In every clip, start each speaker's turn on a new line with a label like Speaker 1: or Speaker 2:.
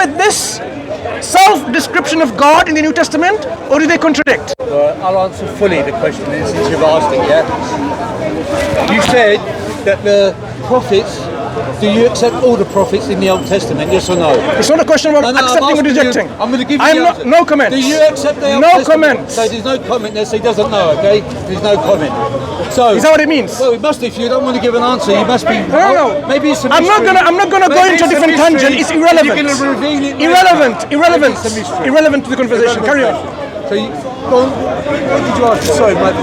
Speaker 1: with this self-description of God in the New Testament, or do they contradict?
Speaker 2: Well, I'll answer fully the question since you've asked it, yeah? You said that the prophets, do you accept all the prophets in the Old Testament, yes or no?
Speaker 1: It's not a question about accepting or rejecting.
Speaker 2: I'm going to give you the answer.
Speaker 1: No comment.
Speaker 2: Do you accept the Old Testament? No comment. So there's no comment there, so he doesn't know, okay? There's no comment. So
Speaker 1: is that what it means?
Speaker 2: Well, it must. If you don't want to give an answer, you must be.
Speaker 1: No.
Speaker 2: Maybe it's a
Speaker 1: mystery. I'm not gonna go into a different tangent. It's irrelevant.
Speaker 2: You're going to reveal it.
Speaker 1: Irrelevant to the conversation. Carry on.
Speaker 2: So go on. What did you ask? Sorry, Mike.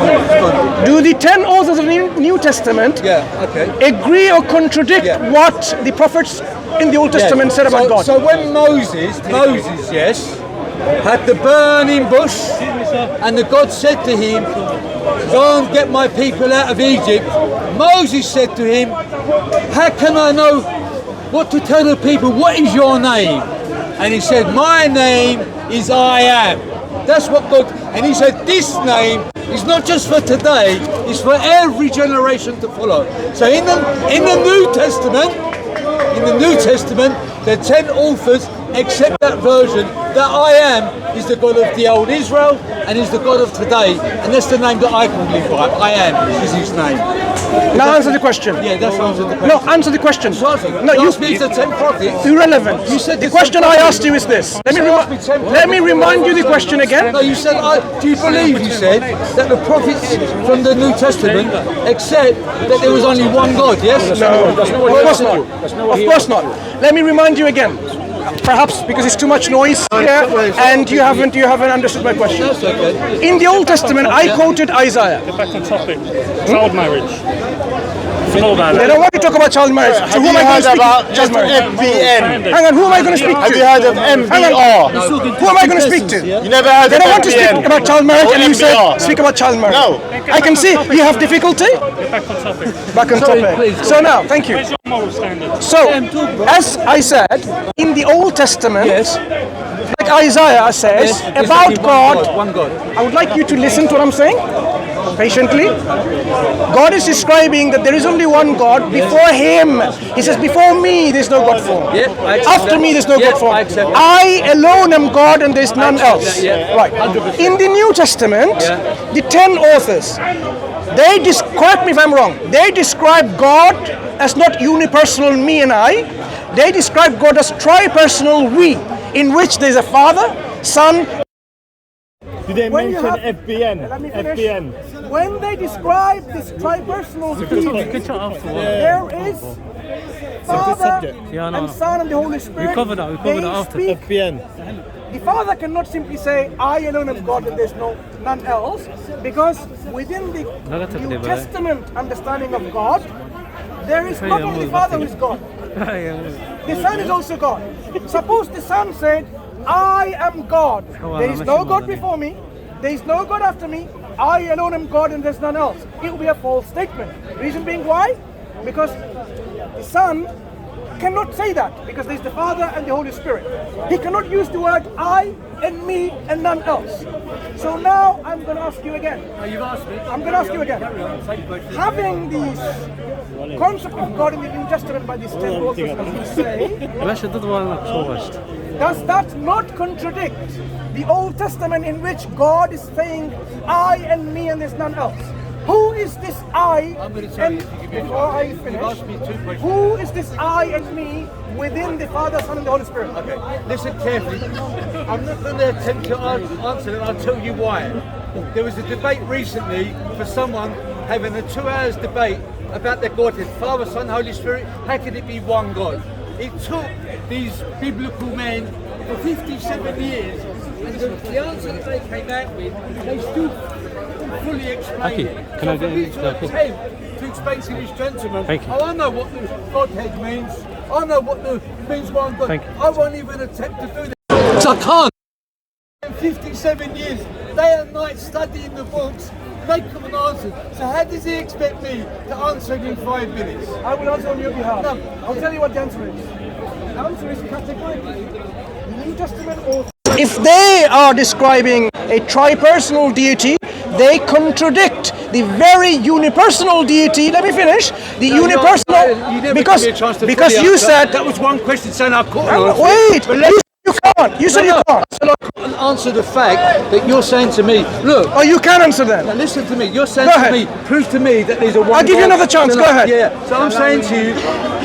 Speaker 1: Do the 10 authors of the New Testament agree or contradict what the prophets in the Old Testament said about God?
Speaker 2: So when Moses, yes, had the burning bush, and the God said to him, "Go and get my people out of Egypt," Moses said to him, "How can I know what to tell the people? What is your name?" And he said, "My name is I am." That's what God, and he said, this name is not just for today, it's for every generation to follow. So in the New Testament, the 10 authors accept that version, that I am is the God of the old Israel and is the God of today, and that's the name that I can live by. I am is his name.
Speaker 1: Now answer the question.
Speaker 2: Yeah, that's answer the question.
Speaker 1: No, answer the question.
Speaker 2: No, you speak the 10 prophets.
Speaker 1: Irrelevant. You said the question I asked you is this. Let me remind you the question again.
Speaker 2: No, you said, do you believe, you said, that the prophets from the New Testament accept that there was only one God, yes?
Speaker 1: No, of course not. Of course not. Let me remind you again. Perhaps because it's too much noise here and you haven't understood my question. In the Old Testament, I quoted Isaiah.
Speaker 3: Get back on topic. Child marriage. They
Speaker 1: don't want to talk about child marriage. So who am I going to speak to? Child marriage.
Speaker 4: FBN.
Speaker 1: Hang on, who am I going to speak to?
Speaker 4: Have you heard of MBR?
Speaker 1: Who am I going to speak to?
Speaker 4: You never heard
Speaker 1: they
Speaker 4: of
Speaker 1: don't want to speak about child marriage and you say, speak about child marriage.
Speaker 4: No.
Speaker 1: I can see you have difficulty.
Speaker 3: Get back on topic.
Speaker 1: Back on topic. So now, thank you.
Speaker 3: Where's your moral standard?
Speaker 1: So, as I said, in the Old Testament, like Isaiah says, about God, I would like you to listen to what I'm saying. Patiently. God is describing that there is only one God. Before him, he says, before me there's no God form. After me there's no God form. I alone am God and there's none else. Right. In the New Testament, the 10 authors, they correct me if I'm wrong, they describe God as not unipersonal me and I. They describe God as tripersonal we, in which there's a Father, Son.
Speaker 3: Did they mention FBN? FBN.
Speaker 1: When they describe this tripersonal being, there is Father and Son and the Holy Spirit.
Speaker 3: We covered that after. FBN.
Speaker 1: The Father cannot simply say, I alone am God and there's none else, because within the New Testament understanding of God, there is not only the Father who is God. The Son is also God. Suppose the Son said, I am God. There is no God before me. There is no God after me. I alone am God and there's none else. It will be a false statement. Reason being why? Because the Son cannot say that, because there's the Father and the Holy Spirit. He cannot use the word I and me and none else. So now I'm going to ask you again.
Speaker 2: You've asked me.
Speaker 1: I'm going to ask you again. Having these concept of God in the New Testament by these 10 authors, as you say, does that not contradict the Old Testament in which God is saying I and me and there's none else? Who is this I and before I finish, who is this I and me within the Father, Son and the Holy Spirit?
Speaker 2: Okay, listen carefully. I'm not going to attempt to answer it, I'll tell you why. There was a debate recently for someone having a 2 hours debate about their Godhead, Father, Son, Holy Spirit. How can it be one God? It took these biblical men for 57 years, and the answer that they came out with, they still fully explain it.
Speaker 3: Can I
Speaker 2: to explain to this gentleman, I know what the Godhead means, I know what means one God. I won't even attempt to do that. So I can't. 57 years, day and night studying the books, they couldn't answer. So how does he expect me to answer in 5 minutes?
Speaker 1: I will answer on your behalf. No, I'll tell you what the answer is. The answer is categorically, the New Testament authors, if they are describing a tripersonal deity, they contradict the very unipersonal deity. Let me finish. The unipersonal, because you said
Speaker 2: that was one question, saying I caught.
Speaker 1: Wait. can't. You said you can't.
Speaker 2: I can't answer the fact that you're saying to me, look.
Speaker 1: Oh, you can answer then.
Speaker 2: Now listen to me. You're saying
Speaker 1: Go
Speaker 2: to
Speaker 1: ahead.
Speaker 2: me, prove to me that there's a one.
Speaker 1: I'll give you
Speaker 2: God.
Speaker 1: another chance.
Speaker 2: No,
Speaker 1: Go ahead.
Speaker 2: Yeah. So I'm saying to you,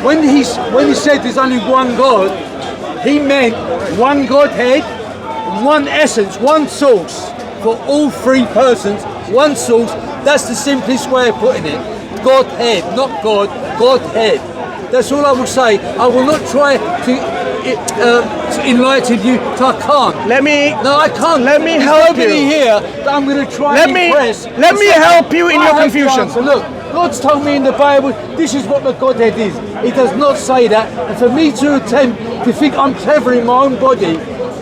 Speaker 2: when he said there's only one God, he meant one Godhead, one essence, one source for all three persons. One source. That's the simplest way of putting it. Godhead, not God. Godhead. That's all I will say. I will not try to enlighten you. I can't.
Speaker 1: Let me.
Speaker 2: No, I can't.
Speaker 1: Let me
Speaker 2: There's
Speaker 1: help
Speaker 2: nobody
Speaker 1: you.
Speaker 2: here that I'm going to try
Speaker 1: Let
Speaker 2: and
Speaker 1: me.
Speaker 2: impress.
Speaker 1: Let me help you in
Speaker 2: I
Speaker 1: your
Speaker 2: have the
Speaker 1: confusion.
Speaker 2: answer. Look, God's told me in the Bible, this is what the Godhead is. It does not say that. And for me to attempt to think I'm clever in my own body,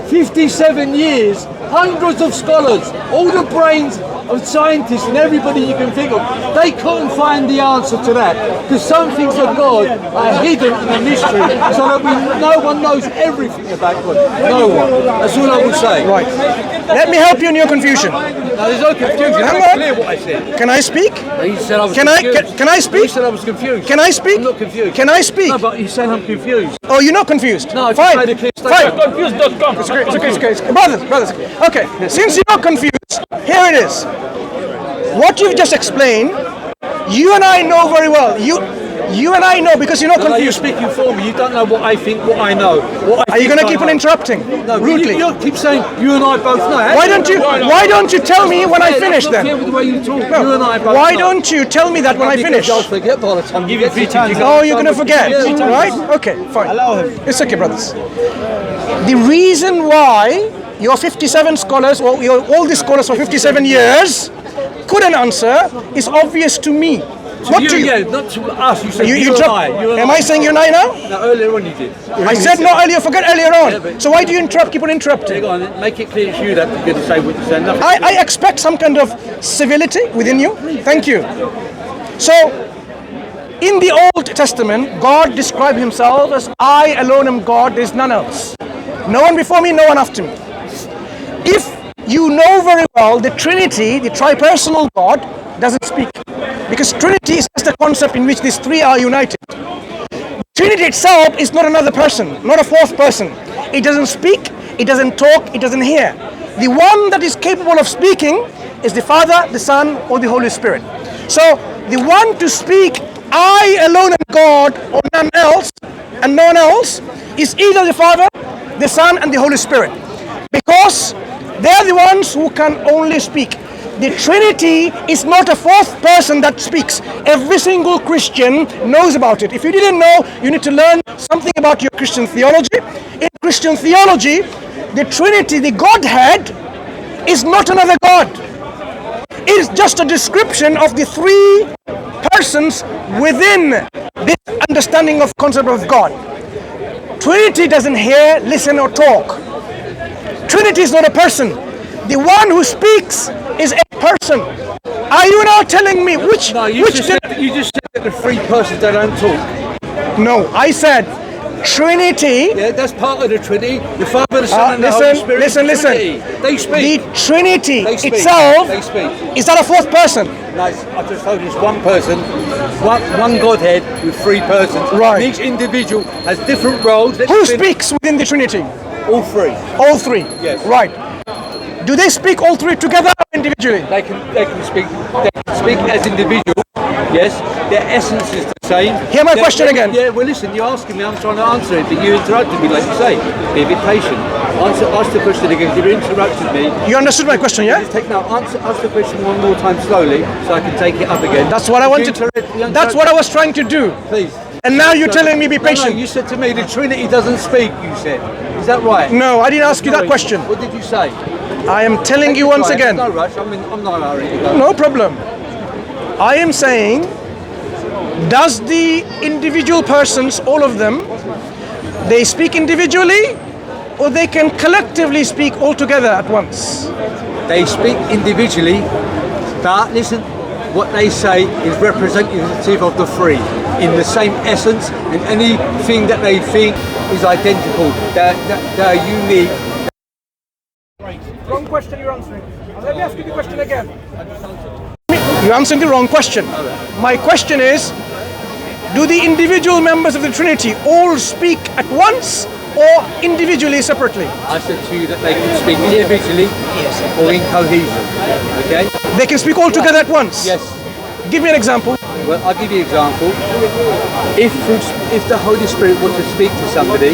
Speaker 2: 57 years, hundreds of scholars, all the brains of scientists and everybody you can think of, they couldn't find the answer to that. Because some things of God are hidden in a mystery, so that no one knows everything about God. No one. That's all I will say.
Speaker 1: Right. Let me help you in your confusion.
Speaker 2: No, there's no confusion.
Speaker 1: Hang
Speaker 2: It's
Speaker 1: on.
Speaker 2: clear what I said.
Speaker 1: Can I speak?
Speaker 2: You said I was
Speaker 1: Can I?
Speaker 2: confused.
Speaker 1: Can I speak?
Speaker 2: You said I was confused.
Speaker 1: Can I speak?
Speaker 2: I'm not confused.
Speaker 1: Can I speak?
Speaker 2: No, but you said I'm confused.
Speaker 1: Oh, you're not confused?
Speaker 2: No, I just
Speaker 1: fine.
Speaker 2: made a clear
Speaker 1: Fine.
Speaker 2: statement.
Speaker 3: Confused.com.
Speaker 1: It's okay. Brothers. Okay, since you're not confused, here it is. What you've just explained, you and I know very well. You and I know because you're not
Speaker 2: No, you're
Speaker 1: confused.
Speaker 2: speaking for me. You don't know what I think, what I know.
Speaker 1: Are you going to keep on interrupting
Speaker 2: No,
Speaker 1: rudely?
Speaker 2: You keep saying you and I both know.
Speaker 1: Why don't you tell me when I finish
Speaker 2: That's not
Speaker 1: then?
Speaker 2: fair with the way you talk.
Speaker 1: No.
Speaker 2: You and I both
Speaker 1: Why
Speaker 2: know.
Speaker 1: don't you tell me that when I
Speaker 2: Because
Speaker 1: finish?
Speaker 2: I'll forget by the time you get to it.
Speaker 1: Oh, you're going to forget,
Speaker 2: Yeah.
Speaker 1: right? Okay, fine. Allow him. It's okay, brothers. The reason why your 57 scholars, or all the scholars for 57 years, couldn't answer is obvious to me. What
Speaker 2: you,
Speaker 1: do you?
Speaker 2: yeah, not to us. You said
Speaker 1: You
Speaker 2: you and
Speaker 1: drop-
Speaker 2: I. You and
Speaker 1: Am I saying you're nine now?
Speaker 2: No, earlier on you did.
Speaker 1: I said no earlier. Forget earlier
Speaker 2: Yeah,
Speaker 1: on.
Speaker 2: but-
Speaker 1: So why do you interrupt? Keep on interrupting.
Speaker 2: Go on, make it clear it's you that you're going to say what you're saying. Nothing.
Speaker 1: I expect some kind of civility within you. Thank you. So, in the Old Testament, God described himself as I alone am God, there is none else. No one before me, no one after me. If you know very well the Trinity, the tripersonal God, doesn't speak. Because Trinity is just a concept in which these three are united. Trinity itself is not another person, not a fourth person. It doesn't speak, it doesn't talk, it doesn't hear. The one that is capable of speaking is the Father, the Son, or the Holy Spirit. So the one to speak, I alone am God, or none else, and no one else, is either the Father, the Son, and the Holy Spirit. Because they're the ones who can only speak. The Trinity is not a fourth person that speaks. Every single Christian knows about it. If you didn't know, you need to learn something about your Christian theology. In Christian theology, the Trinity, the Godhead, is not another God. It is just a description of the three persons within this understanding of concept of God. Trinity doesn't hear, listen, or talk. Trinity is not a person. The one who speaks is a person. Are you now telling me which?
Speaker 2: No, you just said that the three persons they don't talk.
Speaker 1: No, I said Trinity.
Speaker 2: Yeah, that's part of the Trinity. The Father, the Son, and the Holy Spirit.
Speaker 1: Listen.
Speaker 2: Trinity. They speak.
Speaker 1: The Trinity
Speaker 2: They speak.
Speaker 1: itself
Speaker 2: They speak.
Speaker 1: is that a fourth person?
Speaker 2: No, I just told you it's one person, one Godhead with three persons.
Speaker 1: Right.
Speaker 2: And each individual has different roles.
Speaker 1: Who speaks within the Trinity?
Speaker 2: All three.
Speaker 1: All three.
Speaker 2: Yes.
Speaker 1: Right. Do they speak all three together or individually?
Speaker 2: They can speak. They can speak as individuals. Yes. Their essence is the same.
Speaker 1: Hear my question again.
Speaker 2: Yeah. Well, listen. You're asking me. I'm trying to answer it, but you interrupted me, like you say. Be a bit patient. Ask the question again. You interrupted me.
Speaker 1: You understood my question, yeah?
Speaker 2: Ask the question one more time slowly, so I can take it up again.
Speaker 1: That's what I wanted. That's what I was trying to do.
Speaker 2: Please.
Speaker 1: And now you're telling me be patient.
Speaker 2: No, you said to me the Trinity doesn't speak. You said. Is that right?
Speaker 1: No, I didn't ask you that question.
Speaker 2: What did you say?
Speaker 1: I am telling you once again.
Speaker 2: No rush. I'm not in a hurry to go.
Speaker 1: No problem. I am saying, does the individual persons, all of them, they speak individually or they can collectively speak all together at once?
Speaker 2: They speak individually, but listen, what they say is representative of the three in the same essence, and anything that they think is identical. They're unique.
Speaker 1: Wrong question you're answering. Let me ask you the question again. You're answering the wrong question. My question is, do the individual members of the Trinity all speak at once or individually, separately?
Speaker 2: I said to you that they can speak individually or in cohesion. Okay?
Speaker 1: They can speak all together at once?
Speaker 2: Yes.
Speaker 1: Give me an example.
Speaker 2: Well, I'll give you an example. If the Holy Spirit were to speak to somebody,